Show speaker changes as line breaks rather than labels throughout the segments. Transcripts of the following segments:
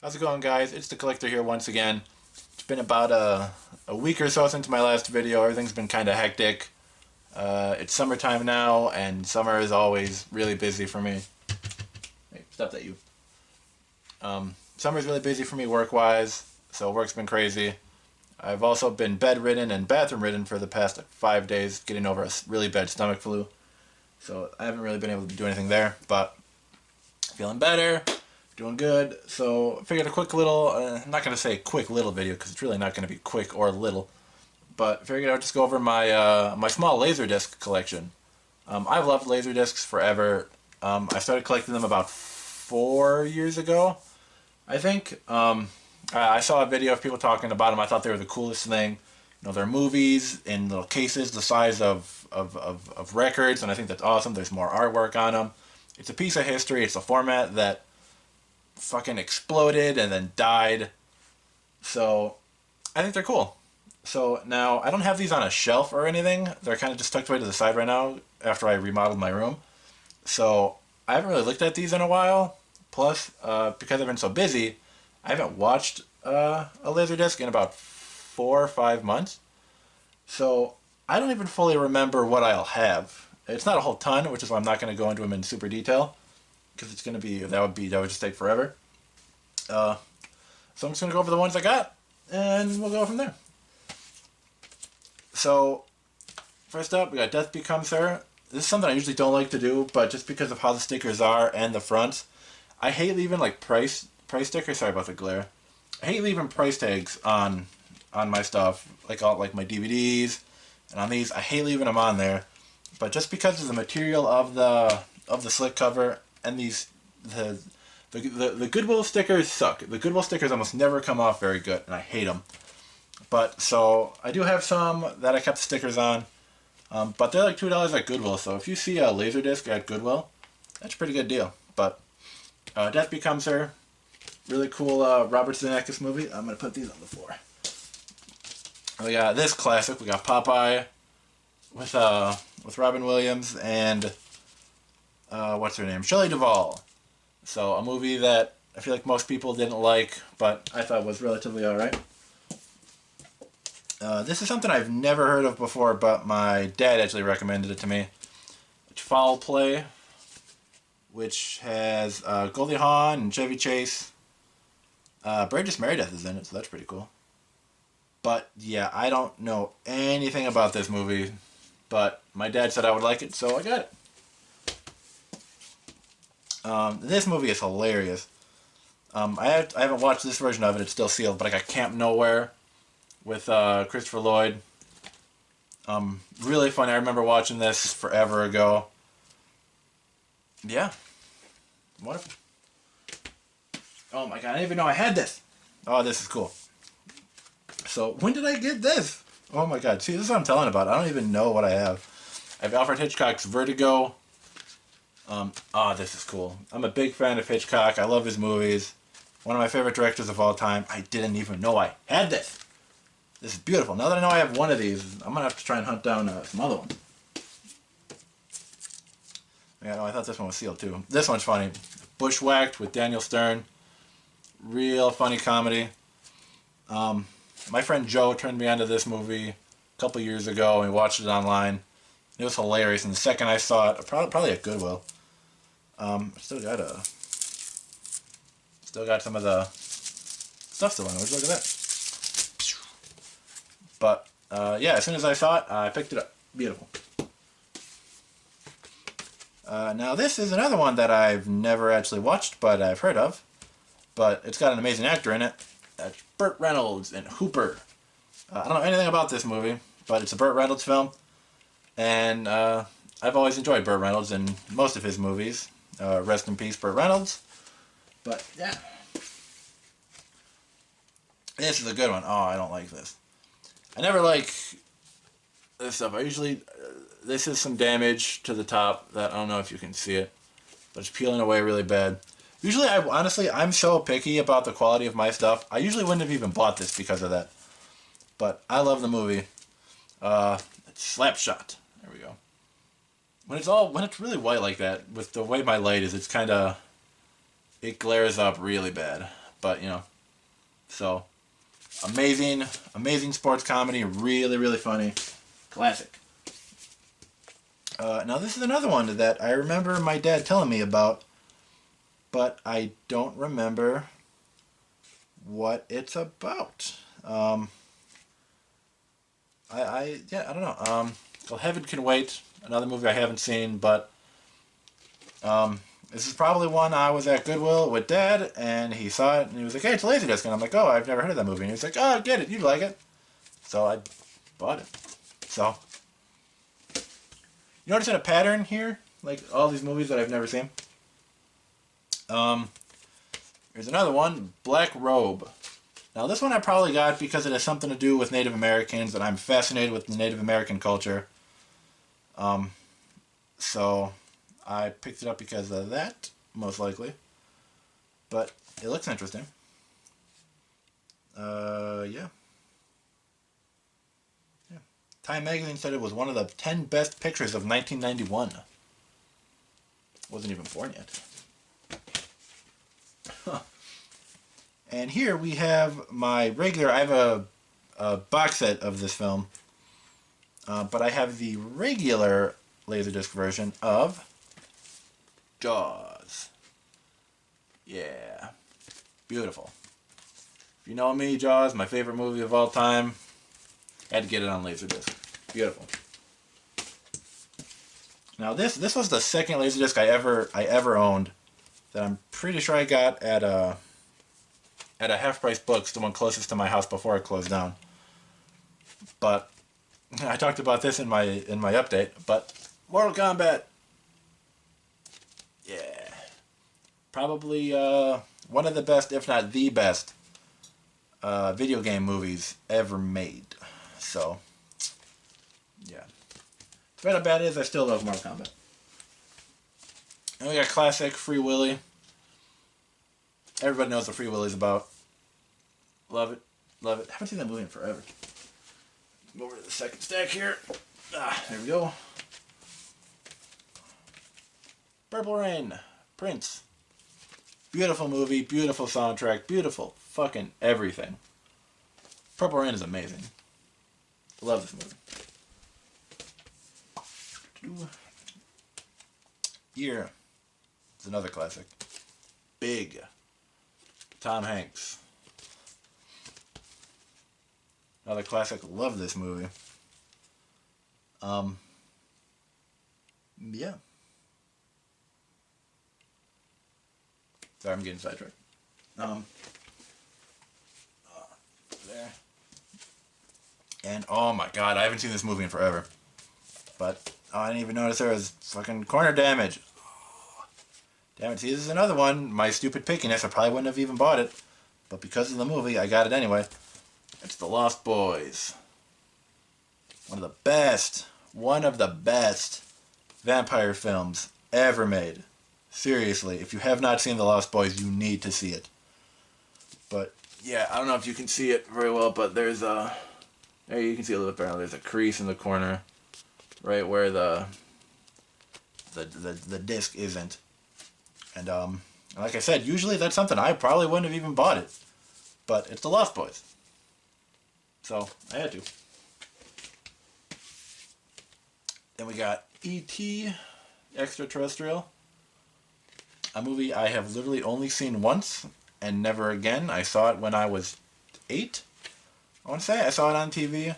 How's it going, guys? It's the Collector here once again. It's been about a week or so since my last video. Everything's been kind of hectic. It's summertime now, and summer is always really busy for me. Hey, stop that, you. Summer's really busy for me work-wise, so work's been crazy. I've also been bedridden and bathroom-ridden for the past 5 days, getting over a really bad stomach flu. So I haven't really been able to do anything there, but feeling better. Doing good. So I figured a quick little, I'm not going to say quick little video because it's really not going to be quick or little, but I figured I'd just go over my small Laserdisc collection. I've loved Laserdiscs forever. I started collecting them about 4 years ago, I think. I saw a video of people talking about them. I thought they were the coolest thing. You know, they're movies in little cases the size of records, and I think that's awesome. There's more artwork on them. It's a piece of history. It's a format that fucking exploded and then died. So I think they're cool. So now I don't have these on a shelf or anything. They're kind of just tucked away to the side right now after I remodeled my room. So I haven't really looked at these in a while. Plus, because I've been so busy, I haven't watched a Laserdisc in about 4 or 5 months. So I don't even fully remember what I'll have. It's not a whole ton, which is why I'm not going to go into them in super detail, because it's going to be that would just take forever. So I'm just going to go over the ones I got, and we'll go from there. So first up, we got Death Becomes Her. This is something I usually don't like to do, but just because of how the stickers are and the fronts, I hate leaving like price stickers. Sorry about the glare. I hate leaving price tags on my stuff, like my DVDs, and on these. I hate leaving them on there, but just because of the material of the slick cover and the Goodwill stickers suck. The Goodwill stickers almost never come off very good, and I hate them. But so I do have some that I kept the stickers on, but they're like $2 at Goodwill. So if you see a Laserdisc at Goodwill, that's a pretty good deal. But Death Becomes Her, really cool Robert Zemeckis movie. I'm gonna put these on the floor. We got this classic. We got Popeye with Robin Williams and what's her name? Shelley Duvall. So a movie that I feel like most people didn't like, but I thought was relatively alright. This is something I've never heard of before, but my dad actually recommended it to me. It's Foul Play, which has Goldie Hawn and Chevy Chase. Burgess Meredith is in it, so that's pretty cool. But yeah, I don't know anything about this movie, but my dad said I would like it, so I got it. This movie is hilarious. I haven't watched this version of it. It's still sealed, but I got Camp Nowhere with Christopher Lloyd. Really fun. I remember watching this forever ago. Yeah. Wonderful. Oh my god, I didn't even know I had this. Oh, this is cool. So, when did I get this? Oh my god, see, this is what I'm telling about. I don't even know what I have. I have Alfred Hitchcock's Vertigo. This is cool. I'm a big fan of Hitchcock. I love his movies. One of my favorite directors of all time. I didn't even know I had this. This is beautiful. Now that I know I have one of these, I'm going to have to try and hunt down some other ones. Yeah, no, I thought this one was sealed too. This one's funny. Bushwhacked with Daniel Stern. Real funny comedy. My friend Joe turned me onto this movie a couple years ago, and we watched it online. It was hilarious, and the second I saw it, probably at Goodwill. Still got some of the stuff still on it. Would you look at that? But yeah, as soon as I saw it, I picked it up. Beautiful. Now this is another one that I've never actually watched, but I've heard of. But it's got an amazing actor in it. That's Burt Reynolds in Hooper. I don't know anything about this movie, but it's a Burt Reynolds film. And I've always enjoyed Burt Reynolds in most of his movies. Rest in peace, Burt Reynolds. But, yeah. This is a good one. Oh, I don't like this. I never like this stuff. I usually... this is some damage to the top that I don't know if you can see it. But it's peeling away really bad. Usually, I'm so picky about the quality of my stuff. I usually wouldn't have even bought this because of that. But I love the movie. It's Slapshot. There we go. When it's really white like that, with the way my light is, it's kind of, it glares up really bad. but, you know. So, amazing sports comedy. Really, really funny. Classic. Now, this is another one that I remember my dad telling me about, but I don't remember what it's about. I don't know. Called Heaven Can Wait. Another movie I haven't seen, but this is probably one I was at Goodwill with Dad, and he saw it, and he was like, "Hey, it's Laserdisc," and I'm like, "Oh, I've never heard of that movie." And he was like, "Oh, get it, you'd like it." So I bought it. So you noticing a pattern here? Like all these movies that I've never seen. Here's another one, Black Robe. Now this one I probably got because it has something to do with Native Americans, and I'm fascinated with the Native American culture. So I picked it up because of that, most likely. But it looks interesting. Yeah. Time Magazine said it was one of the 10 best pictures of 1991. Wasn't even born yet. Huh. And here we have my regular, I have a box set of this film. But I have the regular Laserdisc version of Jaws. Yeah. Beautiful. If you know me, Jaws, my favorite movie of all time. Had to get it on Laserdisc. Beautiful. Now this was the second Laserdisc I ever owned that I'm pretty sure I got at a Half Price Books, the one closest to my house before it closed down. But I talked about this in my update, but Mortal Kombat. Yeah. Probably one of the best, if not the best, video game movies ever made. So, yeah. Despite how bad it is, I still love Mortal Kombat. And we got classic Free Willy. Everybody knows what Free Willy's about. Love it. Love it. Haven't seen that movie in forever. Go over to the second stack here. There we go. Purple Rain. Prince. Beautiful movie. Beautiful soundtrack. Beautiful fucking everything. Purple Rain is amazing. Love this movie. Here is another classic. Big. Tom Hanks. Another classic. Love this movie. Yeah. Sorry, I'm getting sidetracked. There. And oh my god, I haven't seen this movie in forever. But I didn't even notice there was fucking corner damage. Oh, damn it, see, this is another one. My stupid pickiness, I probably wouldn't have even bought it. But because of the movie, I got it anyway. It's The Lost Boys. One of the best vampire films ever made. Seriously, if you have not seen The Lost Boys, you need to see it. But yeah, I don't know if you can see it very well, but there's a... There you can see a little bit better. There's a crease in the corner, right where the disc isn't. And like I said, usually that's something I probably wouldn't have even bought it. But it's The Lost Boys. So, I had to. Then we got E.T. Extraterrestrial. A movie I have literally only seen once and never again. I saw it when I was 8. I want to say I saw it on TV.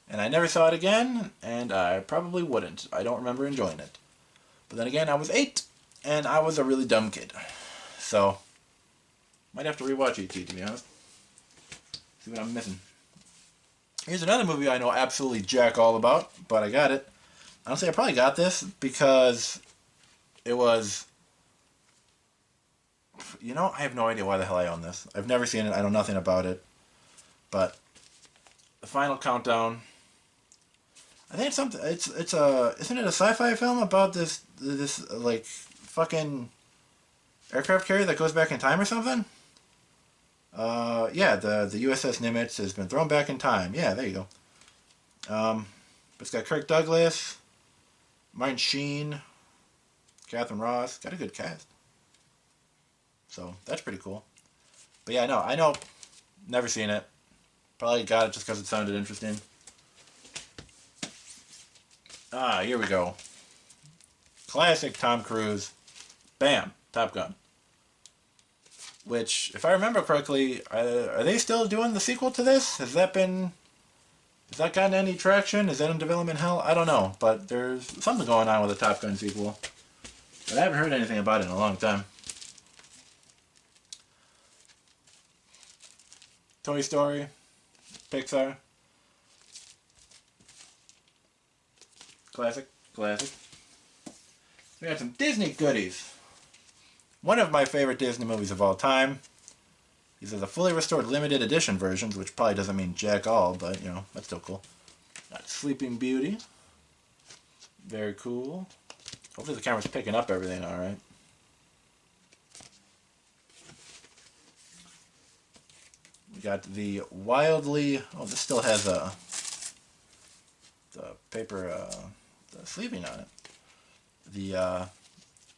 And I never saw it again, and I probably wouldn't. I don't remember enjoying it. But then again, I was 8, and I was a really dumb kid. So, might have to rewatch E.T. to be honest. See what I'm missing. Here's another movie I know absolutely jack all about, but I got it. Honestly, I probably got this because it was... You know, I have no idea why the hell I own this. I've never seen it. I know nothing about it. But The Final Countdown. I think it's something. It's a isn't it a sci-fi film about this like fucking aircraft carrier that goes back in time or something? Yeah, the USS Nimitz has been thrown back in time. Yeah, there you go. But it's got Kirk Douglas, Martin Sheen, Catherine Ross. Got a good cast. So that's pretty cool. But yeah, no, I know. Never seen it. Probably got it just because it sounded interesting. Ah, here we go. Classic Tom Cruise. Bam, Top Gun. Which, if I remember correctly, are they still doing the sequel to this? Has that gotten any traction? Is that in development hell? I don't know, but there's something going on with the Top Gun sequel. But I haven't heard anything about it in a long time. Toy Story, Pixar. Classic. We got some Disney goodies. One of my favorite Disney movies of all time. These are the fully restored limited edition versions, which probably doesn't mean jack all, but, you know, that's still cool. Got Sleeping Beauty. Very cool. Hopefully the camera's picking up everything alright. We got the wildly... Oh, this still has the paper, the sleeving on it. The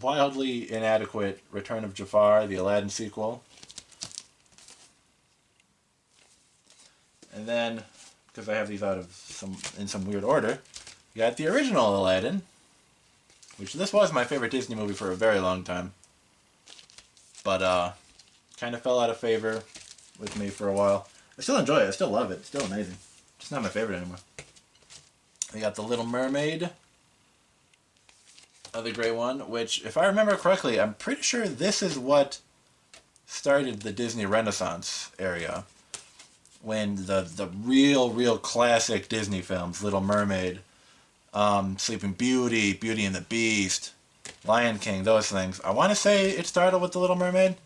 wildly inadequate Return of Jafar, the Aladdin sequel. And then, because I have these in some weird order, you got the original Aladdin, which this was my favorite Disney movie for a very long time. But kind of fell out of favor with me for a while. I still enjoy it. I still love it. It's still amazing. Just not my favorite anymore. We got The Little Mermaid. Another great one, which, if I remember correctly, I'm pretty sure this is what started the Disney Renaissance area. When the real classic Disney films, Little Mermaid, Sleeping Beauty, Beauty and the Beast, Lion King, those things. I want to say it started with The Little Mermaid,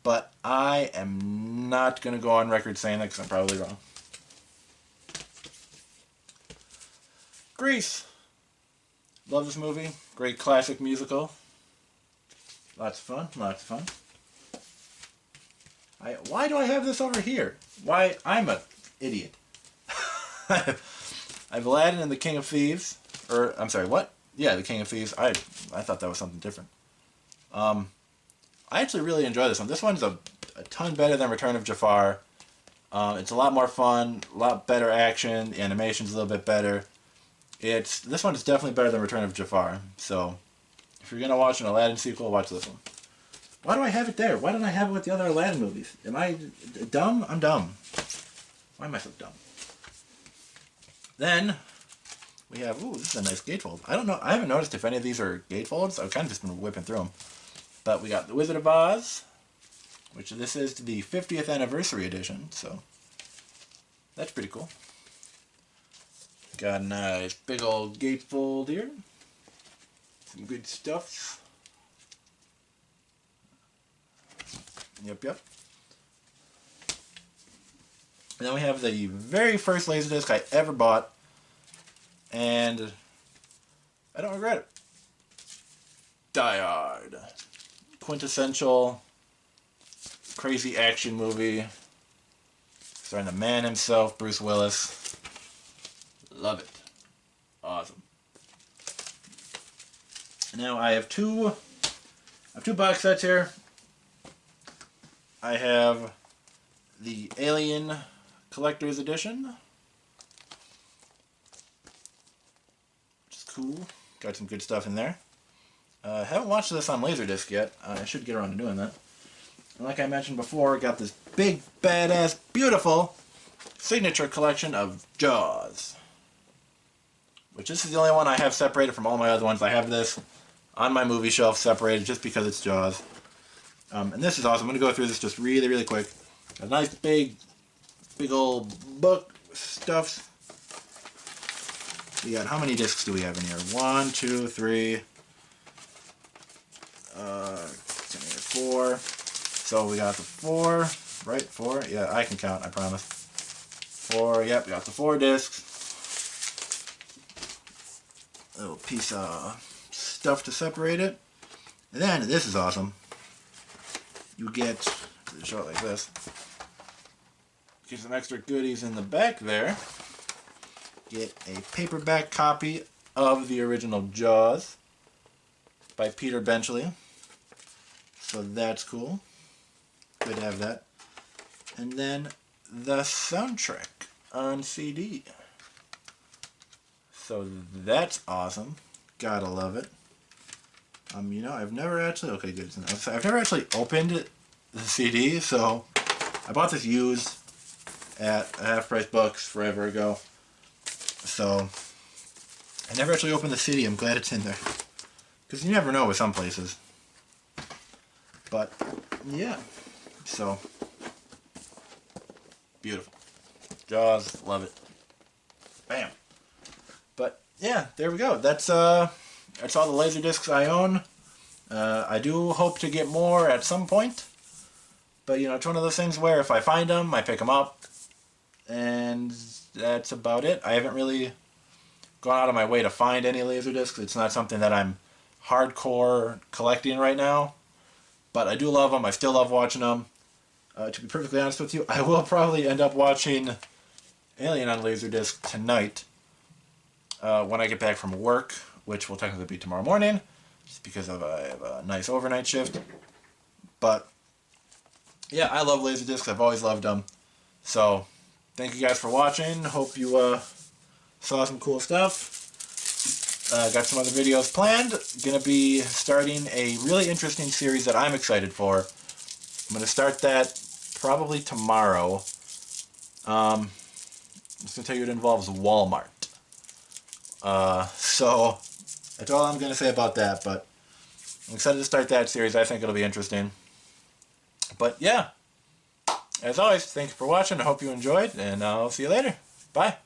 but I am not going to go on record saying that because I'm probably wrong. Grease. Love this movie. Great classic musical. Lots of fun. Why do I have this over here? Why, I'm an idiot. I've Aladdin and the King of Thieves. I'm sorry, what? Yeah, the King of Thieves. I thought that was something different. I actually really enjoy this one. This one's a ton better than Return of Jafar. It's a lot more fun, a lot better action. The animation's a little bit better. This one is definitely better than Return of Jafar. So, if you're gonna watch an Aladdin sequel, watch this one. Why do I have it there? Why don't I have it with the other Aladdin movies? Am I dumb? I'm dumb. Why am I so dumb? Then, we have... Ooh, this is a nice gatefold. I don't know. I haven't noticed if any of these are gatefolds. I've kind of just been whipping through them. But we got The Wizard of Oz, which this is the 50th anniversary edition. So, that's pretty cool. Got a nice big old gatefold here. Some good stuff. Yep. And then we have the very first Laserdisc I ever bought. And I don't regret it. Die Hard. Quintessential crazy action movie. Starring the man himself, Bruce Willis. Love it. Awesome. Now I have two box sets here. I have the Alien Collector's Edition, which is cool. Got some good stuff in there. Haven't watched this on Laserdisc yet. I should get around to doing that. And like I mentioned before, got this big, badass, beautiful signature collection of Jaws. Which this is the only one I have separated from all my other ones. I have this on my movie shelf separated just because it's Jaws. And this is awesome. I'm going to go through this just really quick. A nice big old book stuff. We got, how many discs do we have in here? 1, 2, 3, 4. So we got the 4, right? 4? Yeah, I can count, I promise. 4, yep, we got the 4 discs. Little piece of stuff to separate it. And then, this is awesome. You get, show it like this. Get some extra goodies in the back there. Get a paperback copy of the original Jaws by Peter Benchley. So that's cool. Good to have that. And then the soundtrack on CD. So that's awesome. Gotta love it. You know, I've never actually... Okay, good to know. So I've never actually opened the CD, so I bought this used at Half Price Books forever ago. So I never actually opened the CD. I'm glad it's in there. Because you never know with some places. But, yeah. So, beautiful. Jaws, love it. Bam. But, yeah, there we go. That's all the Laserdiscs I own. I do hope to get more at some point. But, you know, it's one of those things where if I find them, I pick them up. And that's about it. I haven't really gone out of my way to find any Laserdiscs. It's not something that I'm hardcore collecting right now. But I do love them. I still love watching them. To be perfectly honest with you, I will probably end up watching Alien on Laserdisc tonight when I get back from work, which will technically be tomorrow morning, just because I have a nice overnight shift. But, yeah, I love Laserdiscs. I've always loved them. So, thank you guys for watching. Hope you saw some cool stuff. Got some other videos planned. Gonna be starting a really interesting series that I'm excited for. I'm gonna start that probably tomorrow. I'm just gonna tell you it involves Walmart. So that's all I'm gonna say about that. But I'm excited to start that series. I think it'll be interesting. But yeah, as always, thank you for watching. I hope you enjoyed, and I'll see you later. Bye.